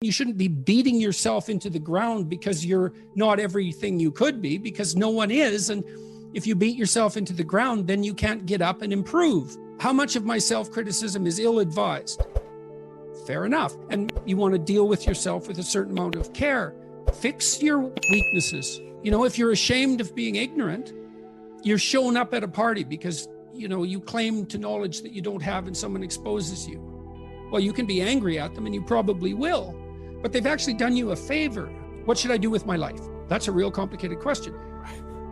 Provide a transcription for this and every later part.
You shouldn't be beating yourself into the ground because you're not everything you could be, because no one is. And if you beat yourself into the ground, then you can't get up and improve. How much of my self-criticism is ill-advised? Fair enough. And you want to deal with yourself with a certain amount of care. Fix your weaknesses. If you're ashamed of being ignorant, you're showing up at a party because, you claim to knowledge that you don't have and someone exposes you. Well, you can be angry at them, and you probably will, but they've actually done you a favor. What should I do with my life? That's a real complicated question.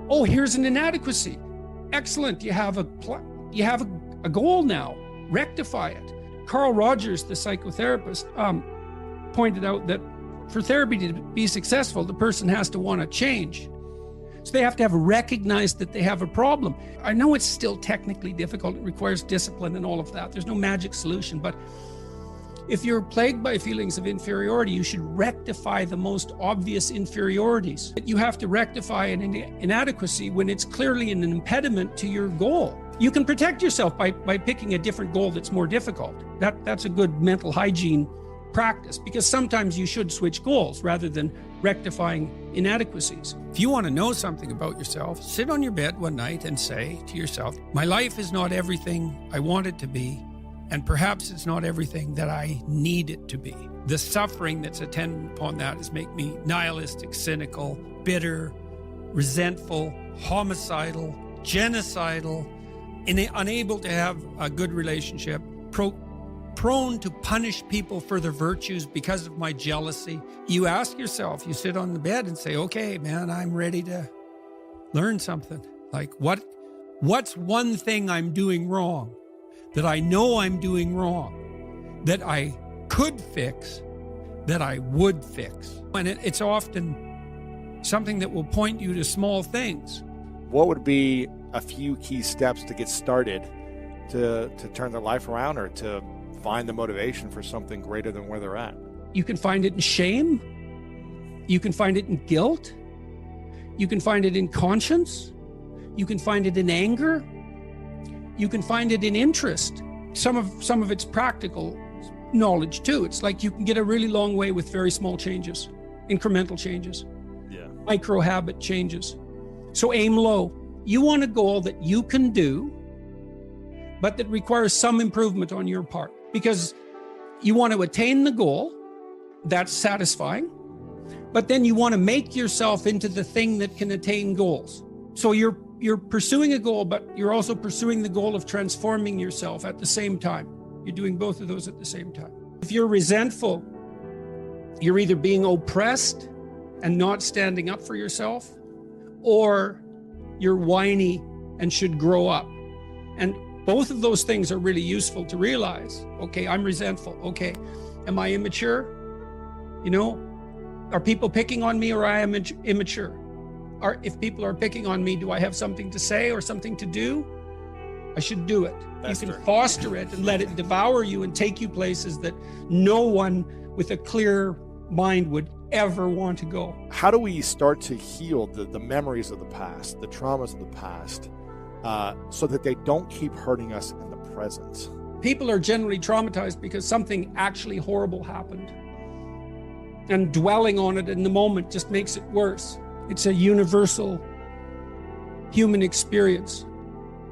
Oh, here's an inadequacy. Excellent. You have a goal now. Rectify it. Carl Rogers, the psychotherapist, pointed out that for therapy to be successful, the person has to want to change. So they have to have recognized that they have a problem. I know it's still technically difficult. It requires discipline and all of that. There's no magic solution, but if you're plagued by feelings of inferiority, you should rectify the most obvious inferiorities. You have to rectify an inadequacy when it's clearly an impediment to your goal. You can protect yourself by picking a different goal that's more difficult. That's a good mental hygiene practice, because sometimes you should switch goals rather than rectifying inadequacies. If you want to know something about yourself, sit on your bed one night and say to yourself, my life is not everything I want it to be, and perhaps it's not everything that I need it to be. The suffering that's attendant upon that is make me nihilistic, cynical, bitter, resentful, homicidal, genocidal, unable to have a good relationship, prone to punish people for their virtues because of my jealousy. You ask yourself, you sit on the bed and say, okay, man, I'm ready to learn something. Like what's one thing I'm doing wrong that I know I'm doing wrong, that I could fix, that I would fix? And it's often something that will point you to small things. What would be a few key steps to get started to turn their life around, or to find the motivation for something greater than where they're at? You can find it in shame. You can find it in guilt. You can find it in conscience. You can find it in anger. You can find it in interest. Some of it's practical knowledge too. It's like you can get a really long way with very small changes, incremental changes, micro habit changes. So aim low. You want a goal that you can do, but that requires some improvement on your part, because you want to attain the goal. That's satisfying. But then you want to make yourself into the thing that can attain goals. So you're pursuing a goal, but you're also pursuing the goal of transforming yourself at the same time. You're doing both of those at the same time. If you're resentful, you're either being oppressed and not standing up for yourself, or you're whiny and should grow up. And both of those things are really useful to realize. Okay, I'm resentful. Okay, am I immature? Are people picking on me, or I am immature? If people are picking on me, do I have something to say or something to do? I should do it. You can foster it and let it devour you and take you places that no one with a clear mind would ever want to go. How do we start to heal the memories of the past, the traumas of the past, so that they don't keep hurting us in the present? People are generally traumatized because something actually horrible happened. And dwelling on it in the moment just makes it worse. It's a universal human experience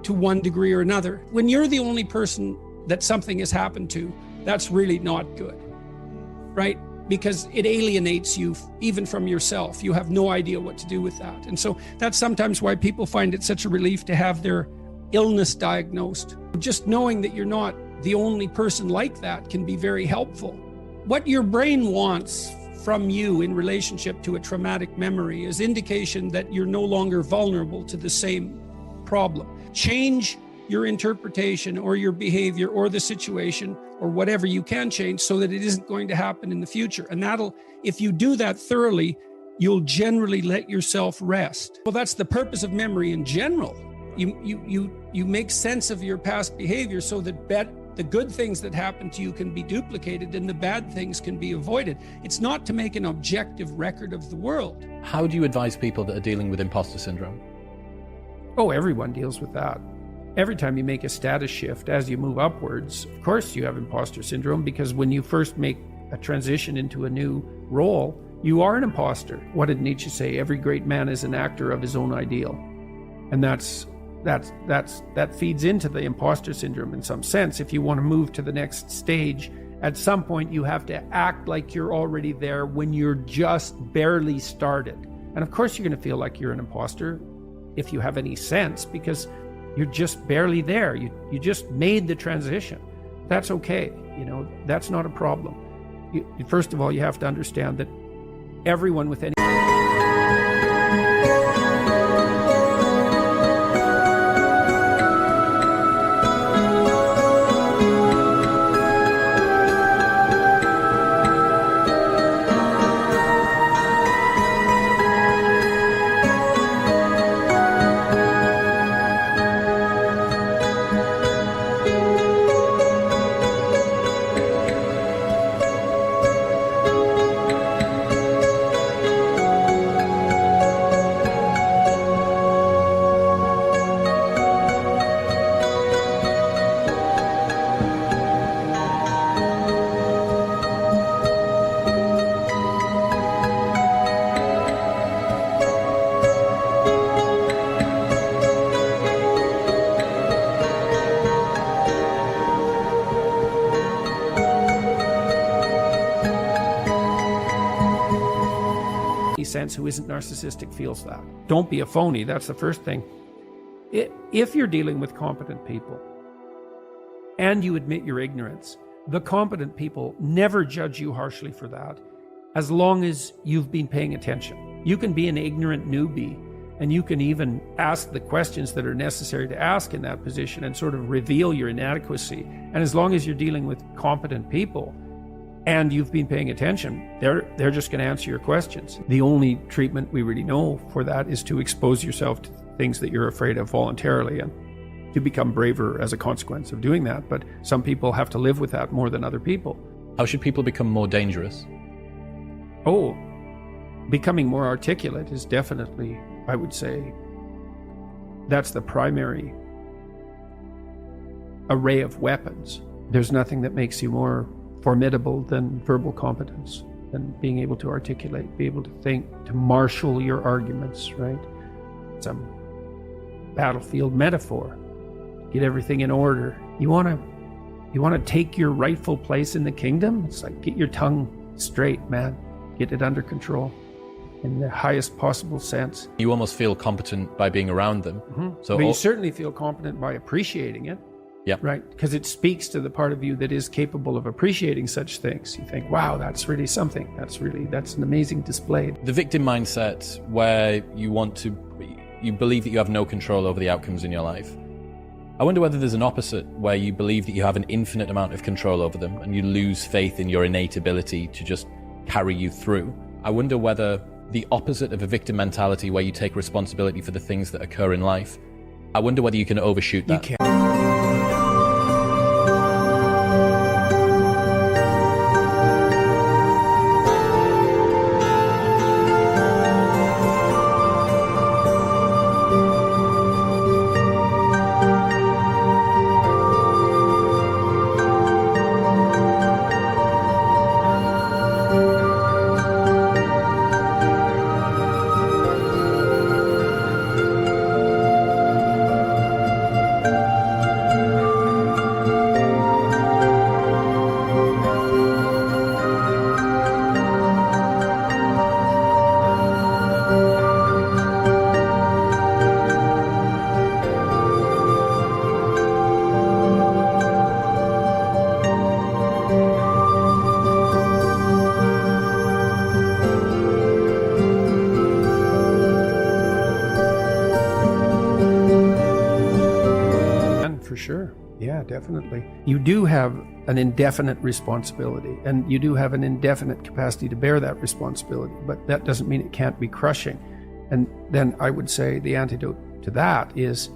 to one degree or another. When you're the only person that something has happened to, that's really not good, right? Because it alienates you even from yourself. You have no idea what to do with that. And so that's sometimes why people find it such a relief to have their illness diagnosed. Just knowing that you're not the only person like that can be very helpful. What your brain wants from you in relationship to a traumatic memory is indication that you're no longer vulnerable to the same problem. Change your interpretation or your behavior or the situation or whatever you can change so that it isn't going to happen in the future. And if you do that thoroughly, you'll generally let yourself rest. Well, that's the purpose of memory in general. You make sense of your past behavior so that the good things that happen to you can be duplicated and the bad things can be avoided. It's not to make an objective record of the world. How do you advise people that are dealing with imposter syndrome? Oh, everyone deals with that. Every time you make a status shift as you move upwards, of course you have imposter syndrome, because when you first make a transition into a new role, you are an imposter. What did Nietzsche say? Every great man is an actor of his own ideal. And that feeds into the imposter syndrome in some sense. If you want to move to the next stage, at some point you have to act like you're already there when you're just barely started. And of course you're going to feel like you're an imposter if you have any sense, because you're just barely there. You just made the transition. That's okay. That's not a problem. First of all, you have to understand that everyone with any sense who isn't narcissistic feels that. Don't be a phony. That's the first thing. If you're dealing with competent people and you admit your ignorance, the competent people never judge you harshly for that, as long as you've been paying attention. You can be an ignorant newbie, and you can even ask the questions that are necessary to ask in that position and sort of reveal your inadequacy. And as long as you're dealing with competent people and you've been paying attention, they're just going to answer your questions. The only treatment we really know for that is to expose yourself to things that you're afraid of voluntarily and to become braver as a consequence of doing that. But some people have to live with that more than other people. How should people become more dangerous? Oh, becoming more articulate is definitely, I would say, that's the primary array of weapons. There's nothing that makes you more formidable than verbal competence, than being able to articulate, be able to think, to marshal your arguments, right? It's a battlefield metaphor. Get everything in order. You want to take your rightful place in the kingdom? It's like, get your tongue straight, man. Get it under control in the highest possible sense. You almost feel competent by being around them. Mm-hmm. So you certainly feel competent by appreciating it. Yeah. Right? Because it speaks to the part of you that is capable of appreciating such things. You think, wow, that's really something. That's an amazing display. The victim mindset, where you believe that you have no control over the outcomes in your life. I wonder whether there's an opposite, where you believe that you have an infinite amount of control over them and you lose faith in your innate ability to just carry you through. I wonder whether the opposite of a victim mentality, where you take responsibility for the things that occur in life, I wonder whether you can overshoot that. You can. For sure. Yeah, definitely. You do have an indefinite responsibility, and you do have an indefinite capacity to bear that responsibility, but that doesn't mean it can't be crushing. And then I would say the antidote to that is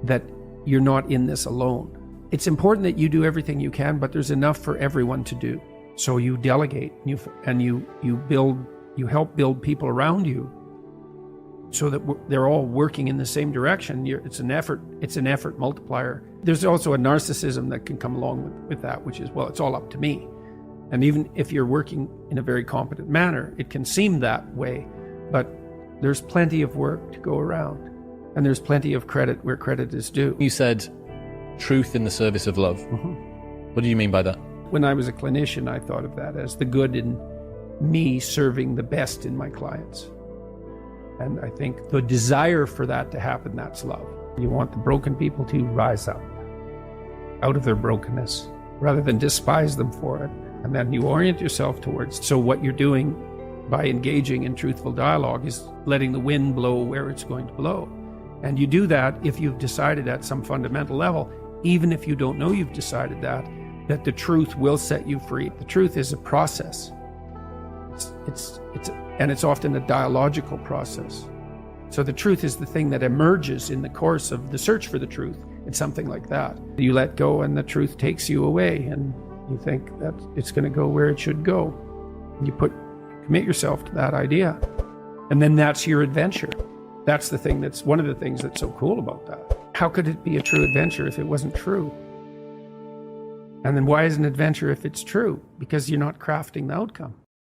that you're not in this alone. It's important that you do everything you can, but there's enough for everyone to do. So you delegate, and you help build people around you, so that they're all working in the same direction. It's an effort multiplier. There's also a narcissism that can come along with that, which is, well, it's all up to me. And even if you're working in a very competent manner, it can seem that way, but there's plenty of work to go around, and there's plenty of credit where credit is due. You said truth in the service of love. What do you mean by that? When I was a clinician, I thought of that as the good in me serving the best in my clients. And I think the desire for that to happen, that's love. You want the broken people to rise up out of their brokenness rather than despise them for it. And then you orient yourself towards. So what you're doing by engaging in truthful dialogue is letting the wind blow where it's going to blow. And you do that if you've decided at some fundamental level, even if you don't know you've decided that the truth will set you free. The truth is a process. It's often a dialogical process. So the truth is the thing that emerges in the course of the search for the truth. It's something like that. You let go and the truth takes you away, and you think that it's going to go where it should go. You commit yourself to that idea. And then that's your adventure. That's the thing that's one of the things that's so cool about that. How could it be a true adventure if it wasn't true? And then why is an adventure if it's true? Because you're not crafting the outcome.